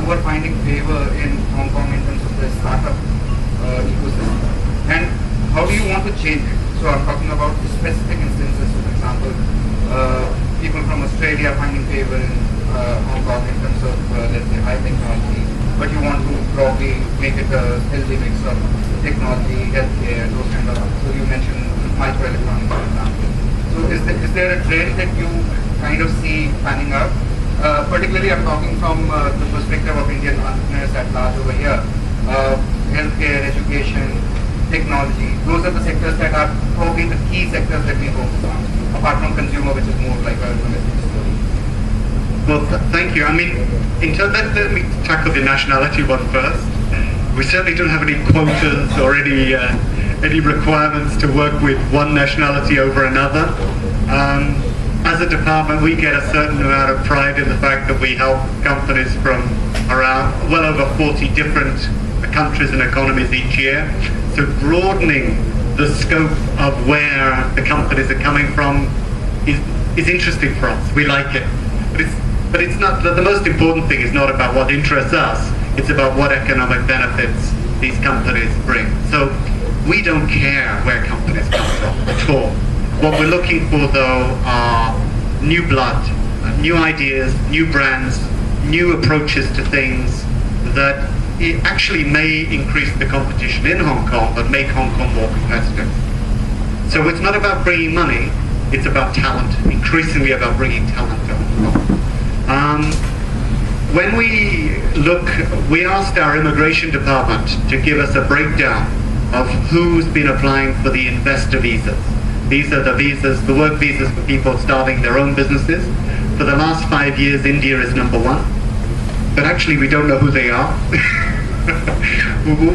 who are finding favor in Hong Kong in terms of the startup ecosystem? And how do you want to change it? So I'm talking about specific instances. So for example, people from Australia finding favor in Hong Kong in terms of, let's say, high technology, but you want to probably make it a healthy mix of technology, healthcare, those kind of. So you mentioned microelectronics, for example. So is there a trend that you kind of see panning out? Particularly, I'm talking from the perspective of Indian entrepreneurs at large over here. Healthcare, education, technology, those are the sectors that are probably the key sectors that we focus on, apart from consumer, which is more like a domestic story. Well, thank you. I mean, let me tackle the nationality one first. We certainly don't have any quotas or any requirements to work with one nationality over another. As a department, we get a certain amount of pride in the fact that we help companies from around well over 40 different countries and economies each year. So broadening the scope of where the companies are coming from is interesting for us. We like it. But it's not, the most important thing is not about what interests us, it's about what economic benefits these companies bring. So we don't care where companies come from at all. What we're looking for, though, are new blood, new ideas, new brands, new approaches to things that it actually may increase the competition in Hong Kong, but make Hong Kong more competitive. So it's not about bringing money, it's about talent, increasingly about bringing talent to Hong Kong. When we asked our immigration department to give us a breakdown of who's been applying for the investor visas. These are the visas, the work visas for people starting their own businesses. For the last 5 years, India is number one. But actually, we don't know who they are.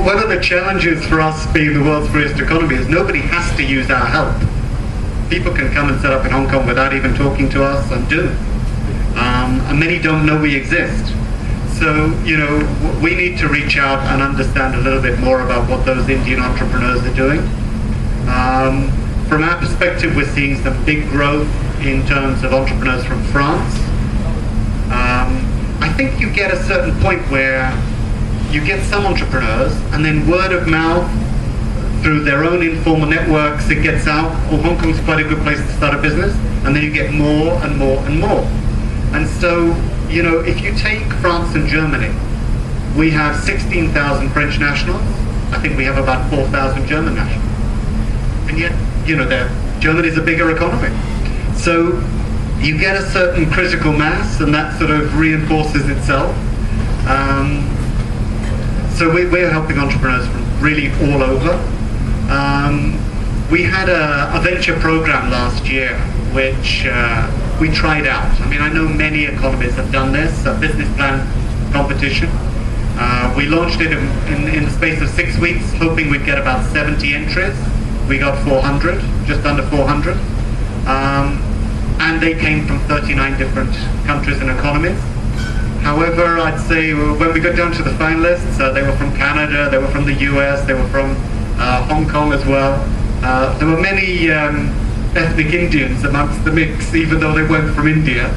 One of the challenges for us being the world's freest economy is nobody has to use our help. People can come and set up in Hong Kong without even talking to us and do. And many don't know we exist. So, we need to reach out and understand a little bit more about what those Indian entrepreneurs are doing. From our perspective, we're seeing some big growth in terms of entrepreneurs from France. I think you get a certain point where you get some entrepreneurs, and then word of mouth through their own informal networks, it gets out, Hong Kong's quite a good place to start a business, and then you get more and more and more. And so, if you take France and Germany, we have 16,000 French nationals. I think we have about 4,000 German nationals. And yet, Germany's a bigger economy. So you get a certain critical mass, and that sort of reinforces itself. So we're helping entrepreneurs from really all over. We had a venture program last year, which we tried out. I mean, I know many economies have done this, a business plan competition. We launched it in the space of 6 weeks, hoping we'd get about 70 entries. We got 400, just under 400. And they came from 39 different countries and economies. However, I'd say when we got down to the finalists, they were from Canada, they were from the US, they were from Hong Kong as well. There were many ethnic Indians amongst the mix, even though they weren't from India.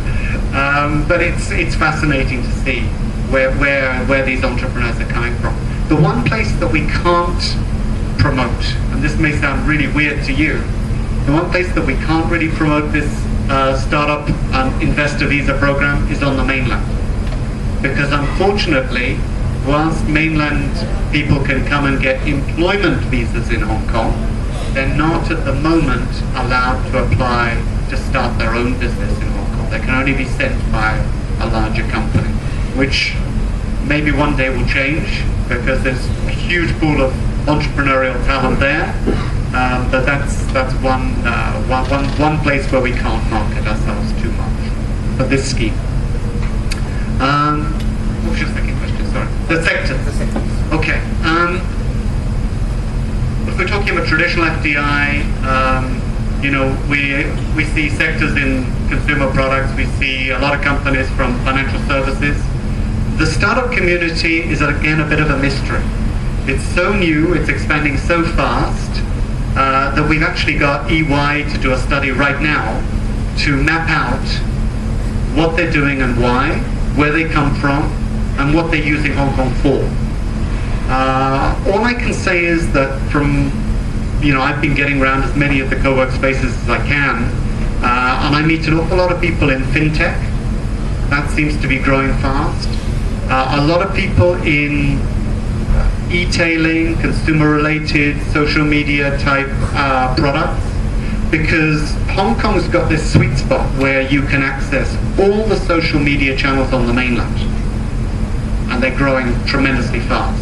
But it's fascinating to see where these entrepreneurs are coming from. The one place that we can't promote, and this may sound really weird to you, the one place that we can't really promote this startup and investor visa program is on the mainland. Because unfortunately, whilst mainland people can come and get employment visas in Hong Kong, they're not at the moment allowed to apply to start their own business in Hong Kong. They can only be sent by a larger company, which maybe one day will change because there's a huge pool of entrepreneurial talent there. But that's one place where we can't market ourselves too much for this scheme. What was your second question? Sorry. The sectors. The sectors. Okay. If we're talking about traditional FDI, we see sectors in consumer products. We see a lot of companies from financial services. The startup community is again a bit of a mystery. It's so new. It's expanding so fast that we've actually got EY to do a study right now to map out what they're doing and why, where they come from, and what they're using Hong Kong for. All I can say is that I've been getting around as many of the co-work spaces as I can, and I meet an awful lot of people in fintech. That seems to be growing fast. A lot of people in e-tailing, consumer-related, social media type products, because Hong Kong's got this sweet spot where you can access all the social media channels on the mainland, and they're growing tremendously fast.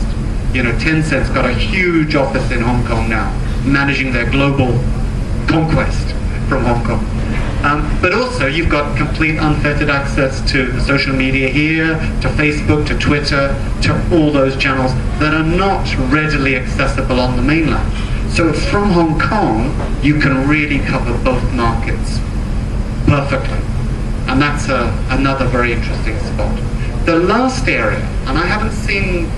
Tencent's got a huge office in Hong Kong now, managing their global conquest from Hong Kong. But also, you've got complete unfettered access to the social media here, to Facebook, to Twitter, to all those channels that are not readily accessible on the mainland. So from Hong Kong, you can really cover both markets perfectly. And that's another very interesting spot. The last area, and I haven't seen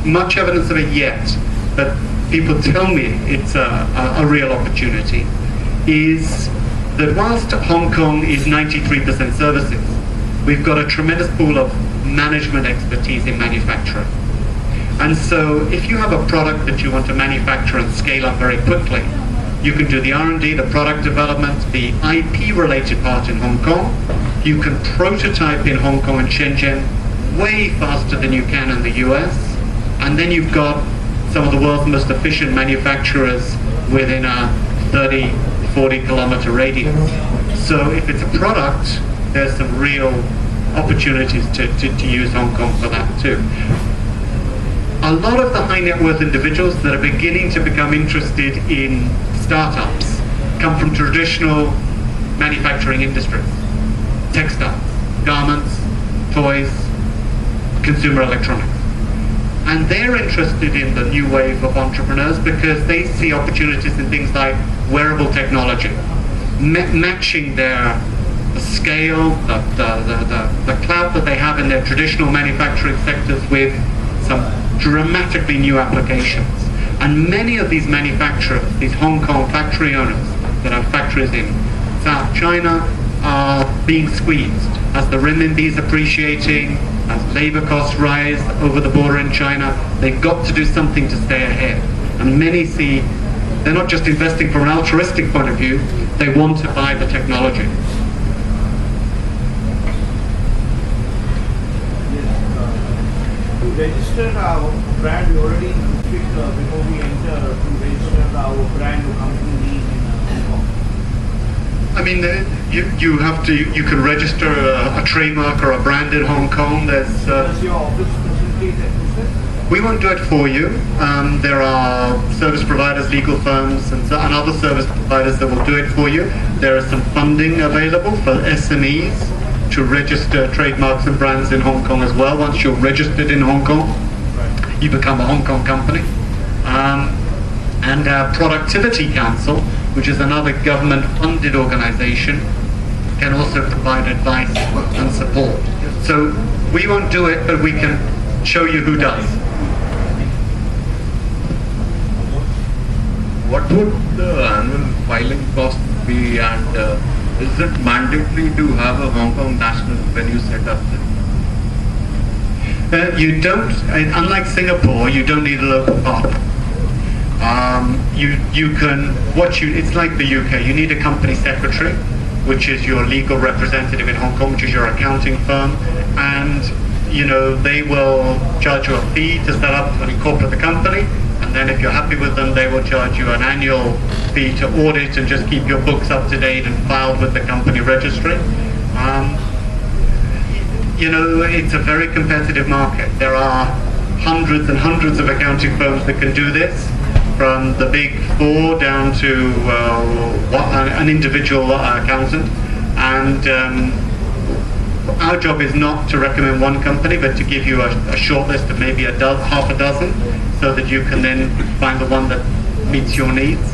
much evidence of it yet, but people tell me it's a real opportunity, is that whilst Hong Kong is 93% services, we've got a tremendous pool of management expertise in manufacturing. And so if you have a product that you want to manufacture and scale up very quickly, you can do the R&D, the product development, the IP-related part in Hong Kong. You can prototype in Hong Kong and Shenzhen way faster than you can in the US. And then you've got some of the world's most efficient manufacturers within a 30, 40 kilometer radius. So if it's a product, there's some real opportunities to use Hong Kong for that too. A lot of the high net worth individuals that are beginning to become interested in startups come from traditional manufacturing industries, textiles, garments, toys, consumer electronics. And they're interested in the new wave of entrepreneurs because they see opportunities in things like wearable technology, matching the scale, the clout that they have in their traditional manufacturing sectors with some dramatically new applications. And many of these manufacturers, these Hong Kong factory owners that have factories in South China, are being squeezed as the renminbi is appreciating, as labor costs rise over the border in China. They've got to do something to stay ahead. And many see they're not just investing from an altruistic point of view, they want to buy the technology. To register our brand, we already click before we enter to register our brand or company name in Hong Kong. I mean, you can register a trademark or a brand in Hong Kong. Does your office facilitate that process? We won't do it for you. There are service providers, legal firms, and other service providers that will do it for you. There is some funding available for SMEs to register trademarks and brands in Hong Kong as well. Once you're registered in Hong Kong, you become a Hong Kong company. And our Productivity Council, which is another government-funded organization, can also provide advice and support. So we won't do it, but we can show you who does. What would the annual filing cost be, and is it mandatory to have a Hong Kong national when you set up? You don't, unlike Singapore, you don't need a local partner. You can, it's like the UK, you need a company secretary, which is your legal representative in Hong Kong, which is your accounting firm, and they will charge you a fee to set up and incorporate the company, and then if you're happy with them, they will charge you an annual fee to audit and just keep your books up to date and filed with the company registry. It's a very competitive market. There are hundreds and hundreds of accounting firms that can do this, from the big four down to an individual accountant. And our job is not to recommend one company, but to give you a short list of maybe half a dozen, so that you can then find the one that meets your needs.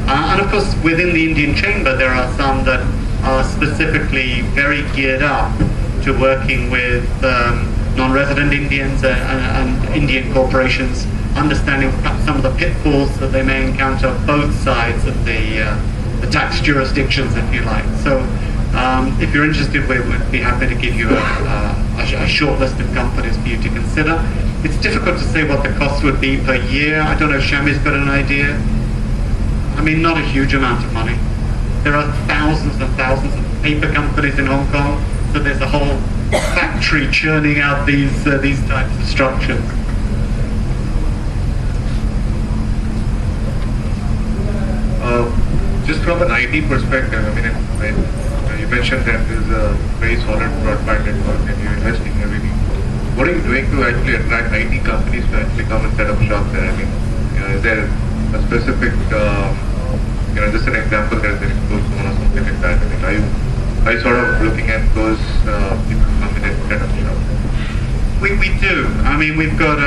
And of course, within the Indian Chamber, there are some that are specifically very geared up to working with non-resident Indians and Indian corporations, understanding perhaps some of the pitfalls that they may encounter both sides of the tax jurisdictions, if you like. So if you're interested, we would be happy to give you a short list of companies for you to consider. It's difficult to say what the cost would be per year. I don't know if Shami's got an idea. I mean, not a huge amount of money. There are thousands and thousands of paper companies in Hong Kong, so there's a whole factory churning out these types of structures. Just from an IT perspective, I mean, you mentioned that there's a very solid broadband network and you're investing heavily. What are you doing to actually attract IT companies to actually come and set up shop there? I mean, is there a specific, just an example, there's an close one or something like that? I mean, are you sort of looking at those people come in and set up shop? We do. I mean, we've got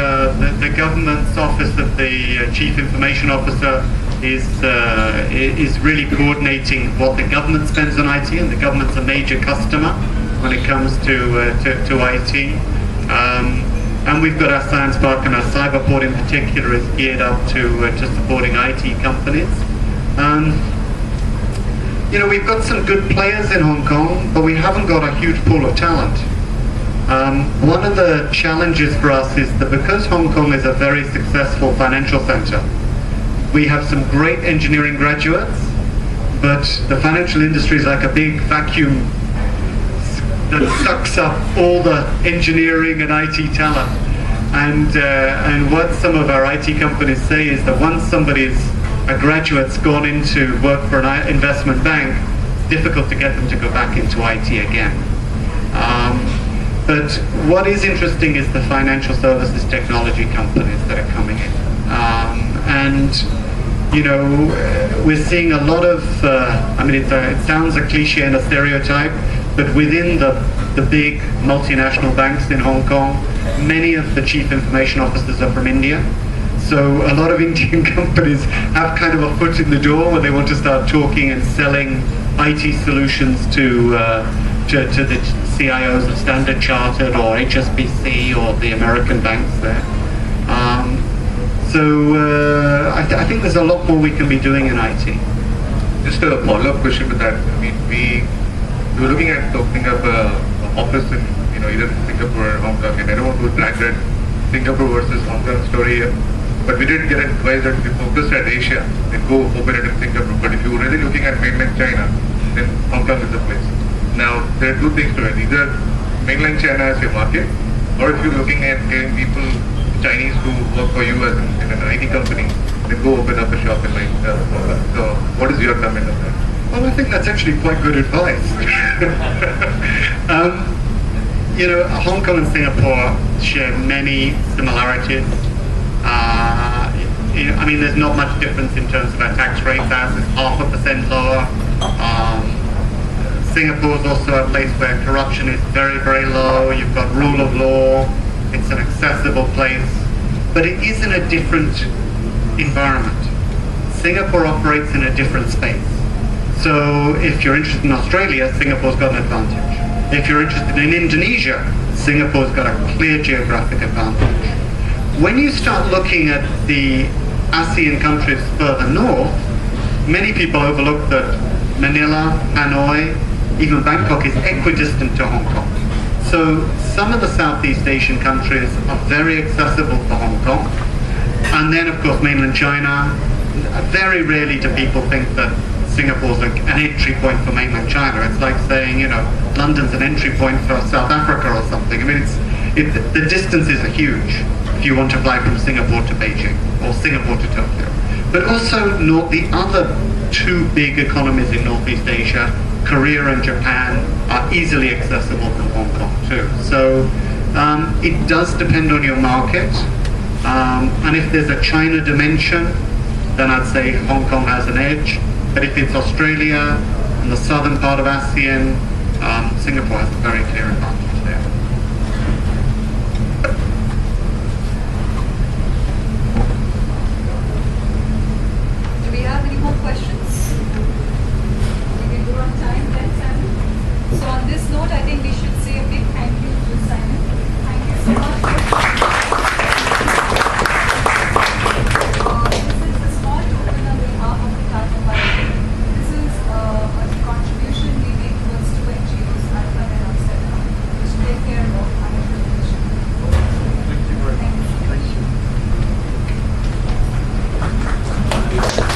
the government's office of the Chief Information Officer is really coordinating what the government spends on IT, and the government's a major customer when it comes to IT. And we've got our Science Park, and our Cyberport in particular is geared up to supporting IT companies. We've got some good players in Hong Kong, but we haven't got a huge pool of talent. One of the challenges for us is that because Hong Kong is a very successful financial center, we have some great engineering graduates, but the financial industry is like a big vacuum that sucks up all the engineering and IT talent. And what some of our IT companies say is that once a graduate's gone into work for an investment bank, it's difficult to get them to go back into IT again. But what is interesting is the financial services technology companies that are coming in. We're seeing a lot of, it sounds a cliche and a stereotype, but within the big multinational banks in Hong Kong, many of the chief information officers are from India. So a lot of Indian companies have kind of a foot in the door when they want to start talking and selling IT solutions to the CIOs of Standard Chartered or HSBC or the American banks there. I think there's a lot more we can be doing in IT. Just a follow-up question to that. I mean, we were looking at opening up an office in either Singapore or Hong Kong, and I don't want to drag that Singapore versus Hong Kong story here, but we did get advice that if you focus at Asia, then go open it in Singapore. But if you're really looking at mainland China, then Hong Kong is the place. Now, there are two things to it. Either mainland China as your market, or if you're looking at getting people, Chinese who work for you as in an IT company, then go open up a shop in Hong Kong. So, what is your comment on that? Well, I think that's actually quite good advice. Hong Kong and Singapore share many similarities. There's not much difference in terms of our tax rates. Ours is 0.5% lower. Singapore is also a place where corruption is very, very low. You've got rule of law. It's an accessible place. But it is in a different environment. Singapore operates in a different space. So if you're interested in Australia, Singapore's got an advantage. If you're interested in Indonesia, Singapore's got a clear geographic advantage. When you start looking at the ASEAN countries further north, many people overlook that Manila, Hanoi, even Bangkok is equidistant to Hong Kong. So some of the Southeast Asian countries are very accessible for Hong Kong. And then, of course, mainland China. Very rarely do people think that Singapore's like an entry point for mainland China. It's like saying, London's an entry point for South Africa or something. I mean, the distances are huge if you want to fly from Singapore to Beijing or Singapore to Tokyo. But also, the other two big economies in Northeast Asia, Korea and Japan, are easily accessible from Hong Kong too. So it does depend on your market. And if there's a China dimension, then I'd say Hong Kong has an edge. But if it's Australia and the southern part of ASEAN, Singapore has a very clear advantage.